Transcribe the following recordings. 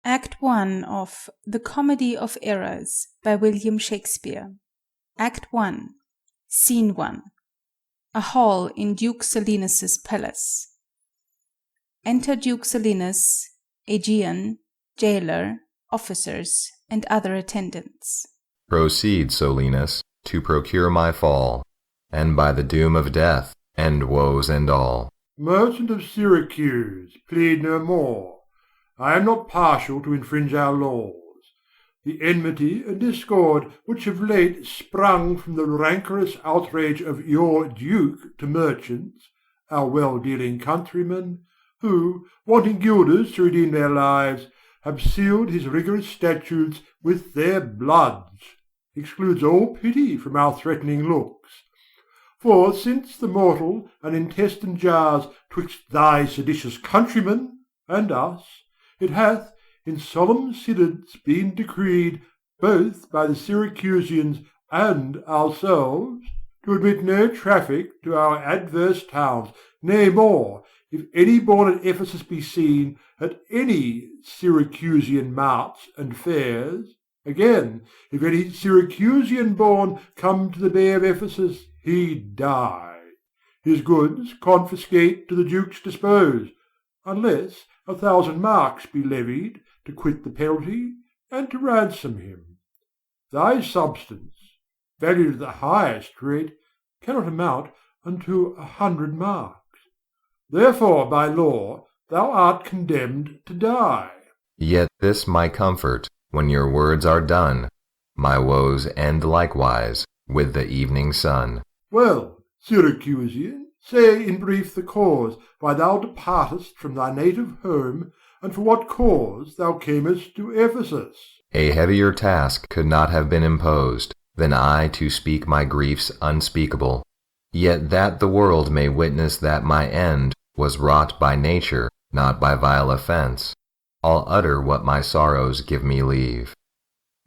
Act 1 of The Comedy of Errors by William Shakespeare. Act 1. Scene 1. A hall in Duke Silenus's palace. Enter Duke Silenus, Aegeon, jailer, officers, and other attendants. Proceed, Silenus, to procure my fall, and by the doom of death end woes and all. Merchant of Syracuse, plead no more. I am not partial to infringe our laws. The enmity and discord which have late sprung from the rancorous outrage of your Duke to merchants, our well-dealing countrymen, who, wanting guilders to redeem their lives, have sealed his rigorous statutes with their bloods, excludes all pity from our threatening looks. For since the mortal and intestine jars twixt thy seditious countrymen and us, it hath in solemn synods been decreed, both by the Syracusians and ourselves, to admit no traffic to our adverse towns. Nay more, if any born at Ephesus be seen at any Syracusian marts and fairs, again, if any Syracusian born come to the Bay of Ephesus, he die. His goods confiscate to the Duke's dispose, unless 1,000 marks be levied to quit the penalty and to ransom him. Thy substance, valued at the highest rate, cannot amount unto 100 marks. Therefore, by law, thou art condemned to die. Yet this my comfort, when your words are done, my woes end likewise with the evening sun. Well, Syracusian, say in brief the cause why thou departest from thy native home, and for what cause thou camest to Ephesus. A heavier task could not have been imposed than I to speak my griefs unspeakable. Yet that the world may witness that my end was wrought by nature, not by vile offense, I'll utter what my sorrows give me leave.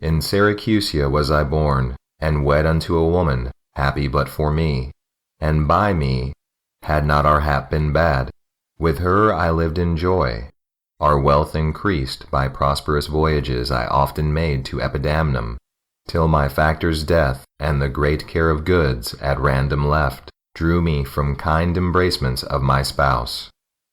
In Syracusia was I born, and wed unto a woman, happy but for me, and by me, had not our hap been bad. With her I lived in joy. Our wealth increased by prosperous voyages I often made to Epidamnum, till my factor's death and the great care of goods at random left drew me from kind embracements of my spouse,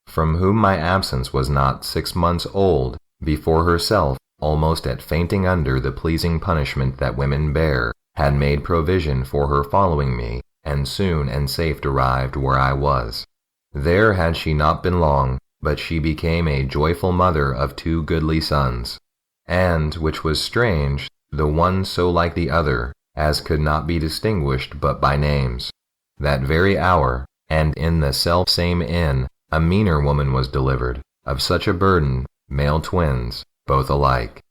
from whom my absence was not 6 months old, before herself, almost at fainting under the pleasing punishment that women bear, had made provision for her following me, and soon and safe arrived where I was. There had she not been long, but she became a joyful mother of 2 goodly sons, and, which was strange, the one so like the other, as could not be distinguished but by names. That very hour, and in the self-same inn, a meaner woman was delivered, of such a burden, male twins, both alike.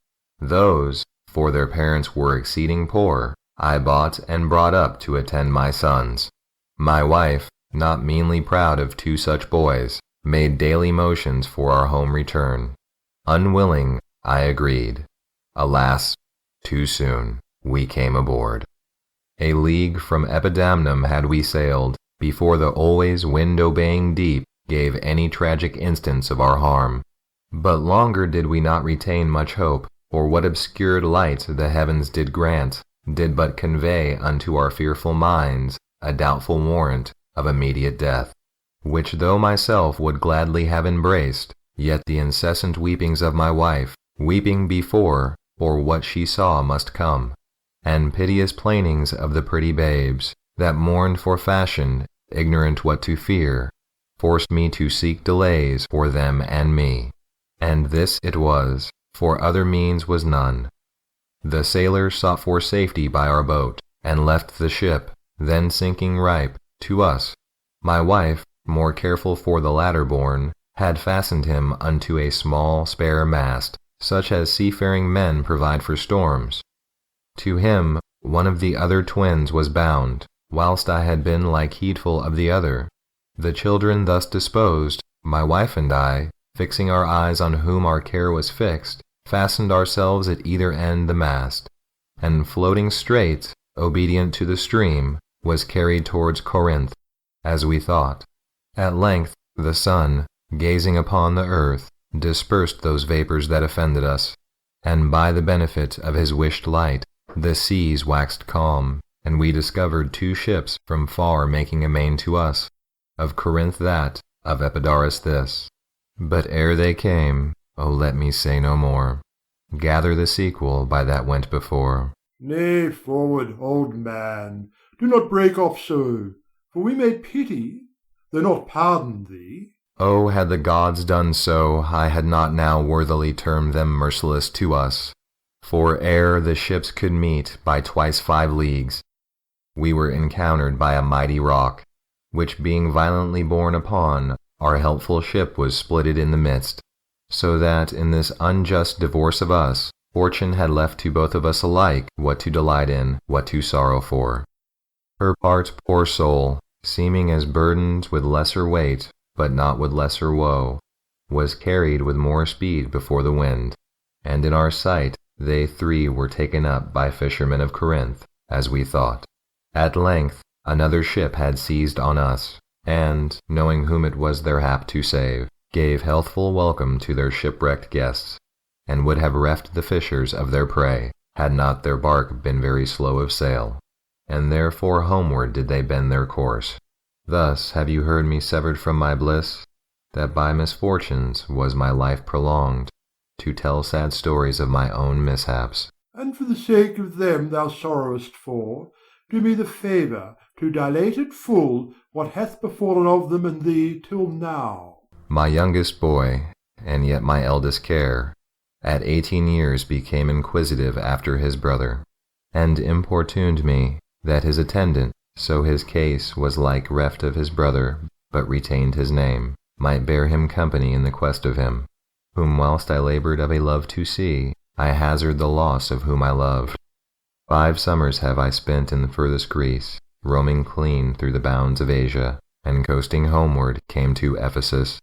Those, for their parents were exceeding poor, I bought and brought up to attend my sons. My wife, not meanly proud of 2 such boys, made daily motions for our home return. Unwilling, I agreed. Alas, too soon, we came aboard. A league from Epidamnum had we sailed, before the always wind-obeying deep gave any tragic instance of our harm. But longer did we not retain much hope, for what obscured light the heavens did grant, did but convey unto our fearful minds a doubtful warrant of immediate death, which though myself would gladly have embraced, yet the incessant weepings of my wife, weeping before, for what she saw must come, and piteous plainings of the pretty babes, that mourned for fashion, ignorant what to fear, forced me to seek delays for them and me. And this it was, for other means was none. The sailors sought for safety by our boat, and left the ship, then sinking ripe, to us. My wife, more careful for the latter born, had fastened him unto a small spare mast, such as seafaring men provide for storms. To him one of the other twins was bound, whilst I had been like heedful of the other. The children thus disposed, my wife and I, fixing our eyes on whom our care was fixed, fastened ourselves at either end the mast, and floating straight, obedient to the stream, was carried towards Corinth, as we thought. At length the sun, gazing upon the earth, dispersed those vapors that offended us, and by the benefit of his wished light, the seas waxed calm, and we discovered 2 ships from far making amain to us, of Corinth that, of Epidaurus this. But ere they came, oh let me say no more, gather the sequel by that went before. Nay, forward, old man, do not break off so, for we may pity, though not pardon thee. Oh, had the gods done so, I had not now worthily termed them merciless to us. For ere the ships could meet by twice 5 leagues, we were encountered by a mighty rock, which being violently borne upon, our helpful ship was splitted in the midst, so that in this unjust divorce of us, fortune had left to both of us alike what to delight in, what to sorrow for. Her part, poor soul, seeming as burdened with lesser weight, but not with lesser woe, was carried with more speed before the wind, and in our sight they 3 were taken up by fishermen of Corinth, as we thought. At length another ship had seized on us, and, knowing whom it was their hap to save, gave healthful welcome to their shipwrecked guests, and would have reft the fishers of their prey, had not their bark been very slow of sail, and therefore homeward did they bend their course. Thus have you heard me severed from my bliss, that by misfortunes was my life prolonged, to tell sad stories of my own mishaps. And for the sake of them thou sorrowest for, do me the favour to dilate at full what hath befallen of them and thee till now. My youngest boy, and yet my eldest care, at 18 years became inquisitive after his brother, and importuned me that his attendant, so his case was like reft of his brother, but retained his name, might bear him company in the quest of him, whom whilst I laboured of a love to see, I hazard the loss of whom I loved. 5 summers have I spent in the furthest Greece, roaming clean through the bounds of Asia, and coasting homeward came to Ephesus,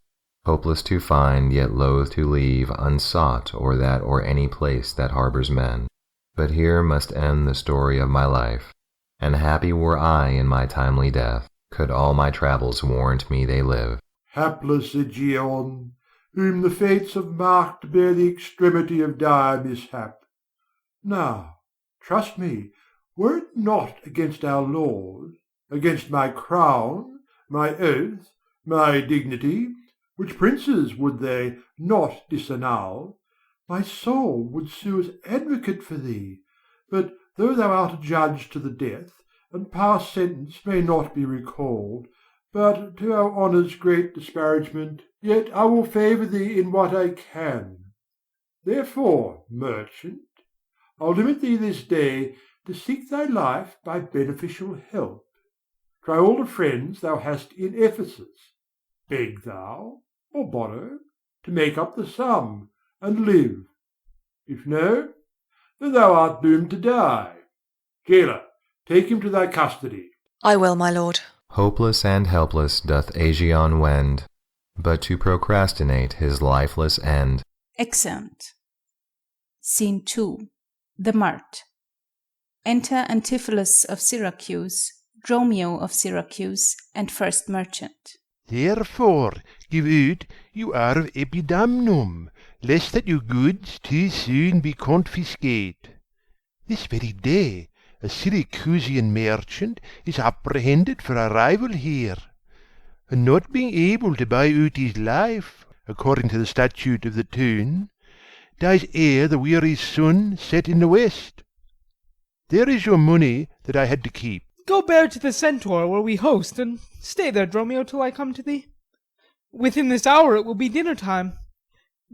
hopeless to find, yet loath to leave unsought or that or any place that harbours men. But here must end the story of my life, and happy were I in my timely death, could all my travels warrant me they live. Hapless Aegeon, whom the fates have marked to bear the extremity of dire mishap. Now, trust me, were it not against our laws, against my crown, my oath, my dignity, which princes would they not disannul, my soul would sue as advocate for thee. But though thou art adjudged to the death, and past sentence may not be recalled, but to our honour's great disparagement, yet I will favour thee in what I can. Therefore, merchant, I'll limit thee this day to seek thy life by beneficial help. Try all the friends thou hast in Ephesus. Beg thou, or borrow, to make up the sum, and live. If no, then thou art doomed to die. Jailer, take him to thy custody. I will, my lord. Hopeless and helpless doth Aegeon wend, but to procrastinate his lifeless end. Exeunt. Scene 2. The Mart. Enter Antipholus of Syracuse, Dromio of Syracuse, and first merchant. Therefore give out you are of Epidamnum, lest that your goods too soon be confiscate. This very day a Syracusian merchant is apprehended for arrival here, and not being able to buy out his life, according to the statute of the town, dies ere the weary sun set in the west. There is your money that I had to keep. Go bear to the Centaur where we host, and stay there, Dromio, till I come to thee. Within this hour it will be dinner time.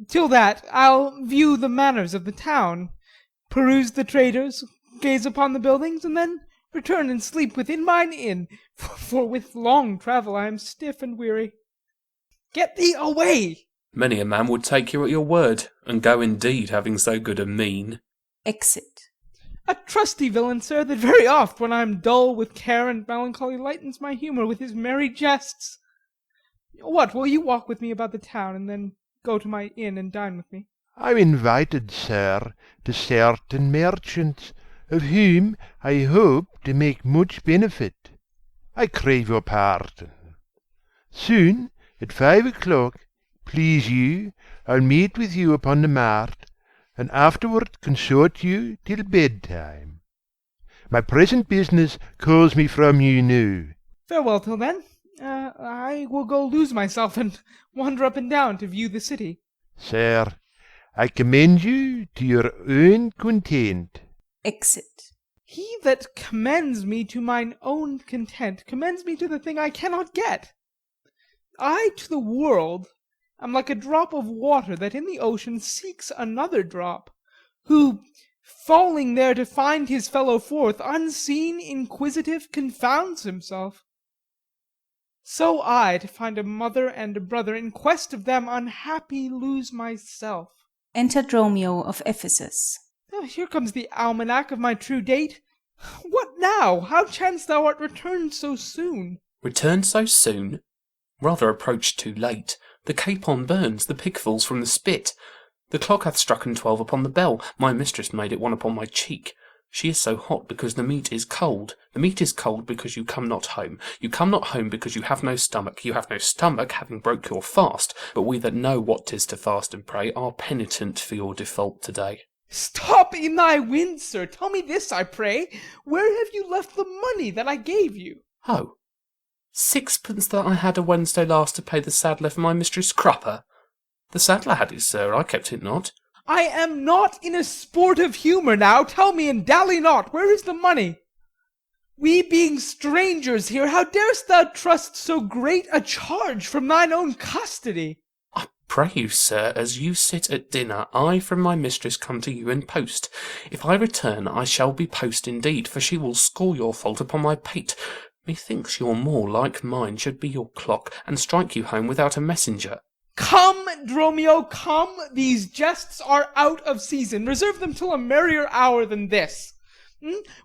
Till that I'll view the manners of the town, peruse the traders, gaze upon the buildings, and then return and sleep within mine inn, for with long travel I am stiff and weary. Get thee away! Many a man would take you at your word, and go indeed, having so good a mien. Exit. A trusty villain, sir, that very oft, when I am dull with care and melancholy, lightens my humour with his merry jests. What, will you walk with me about the town, and then go to my inn and dine with me? I'm invited, sir, to certain merchants, of whom I hope to make much benefit. I crave your pardon. Soon, at 5 o'clock, Please you, I'll meet with you upon the mart, and afterward consort you till bedtime. My present business calls me from you now. Farewell till then. I will go lose myself and wander up and down to view the city. Sir, I commend you to your own content. Exit. He that commends me to mine own content commends me to the thing I cannot get. I to the world am like a drop of water that in the ocean seeks another drop, who, falling there to find his fellow forth, unseen, inquisitive, confounds himself. So I, to find a mother and a brother, in quest of them unhappy lose myself. Enter Dromio of Ephesus. Here comes the almanac of my true date. What now? How chance thou art returned so soon? Returned so soon? Rather approached too late. The capon burns, the pig falls from the spit. The clock hath strucken 12 upon the bell. My mistress made it 1 upon my cheek. She is so hot because the meat is cold. The meat is cold because you come not home. You come not home because you have no stomach. You have no stomach, having broke your fast. But we that know what 'tis to fast and pray are penitent for your default today. Stop in thy wind, sir. Tell me this, I pray. Where have you left the money that I gave you? Oh, 6pence that I had a Wednesday last to pay the saddler for my mistress Crupper. The saddler had it, sir, I kept it not. I am not in a sportive humour now. Tell me and dally not. Where is the money? We being strangers here, how darest thou trust so great a charge from thine own custody? I pray you, sir, as you sit at dinner, I from my mistress come to you in post. If I return, I shall be post indeed, for she will score your fault upon my pate. Methinks your more like mine should be your clock, and strike you home without a messenger. Come, Dromio, come. These jests are out of season. Reserve them till a merrier hour than this.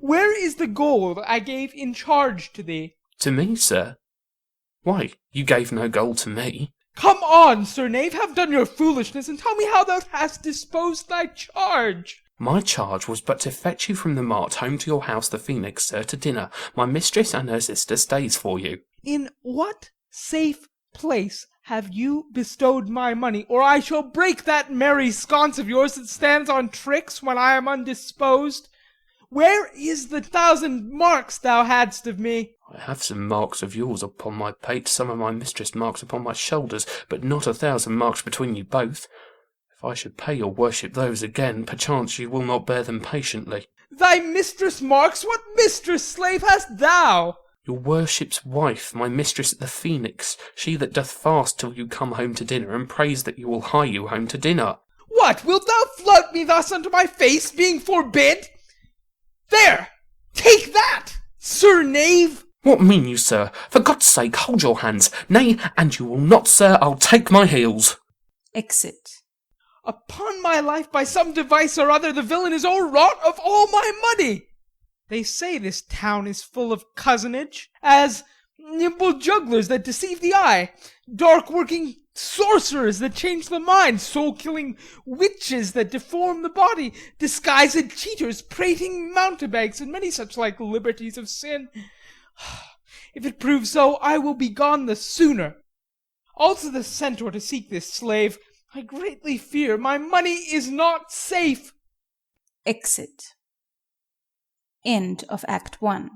Where is the gold I gave in charge to thee? To me, sir? Why, you gave no gold to me. Come on, sir knave, have done your foolishness, and tell me how thou hast disposed thy charge. My charge was but to fetch you from the mart home to your house the Phoenix, sir, to dinner. My mistress and her sister stays for you. In what safe place have you bestowed my money, or I shall break that merry sconce of yours that stands on tricks when I am undisposed? Where is the 1,000 marks thou hadst of me? I have some marks of yours upon my pate, some of my mistress' marks upon my shoulders, but not 1,000 marks between you both. If I should pay your worship those again, perchance you will not bear them patiently. Thy mistress' marks? What mistress, slave, hast thou? Your worship's wife, my mistress at the Phoenix, she that doth fast till you come home to dinner, and prays that you will hie you home to dinner. What, wilt thou flout me thus unto my face, being forbid? There, take that, sir knave. What mean you, sir? For God's sake, hold your hands. Nay, and you will not, sir, I'll take my heels. Exit. Upon my life, by some device or other, the villain is o'erwrought of all my money. They say this town is full of cozenage, as nimble jugglers that deceive the eye, dark-working sorcerers that change the mind, soul-killing witches that deform the body, disguised cheaters, prating mountebanks, and many such like liberties of sin. If it prove so, I will be gone the sooner. Also the centaur to seek this slave. I greatly fear my money is not safe. Exit. End of Act 1.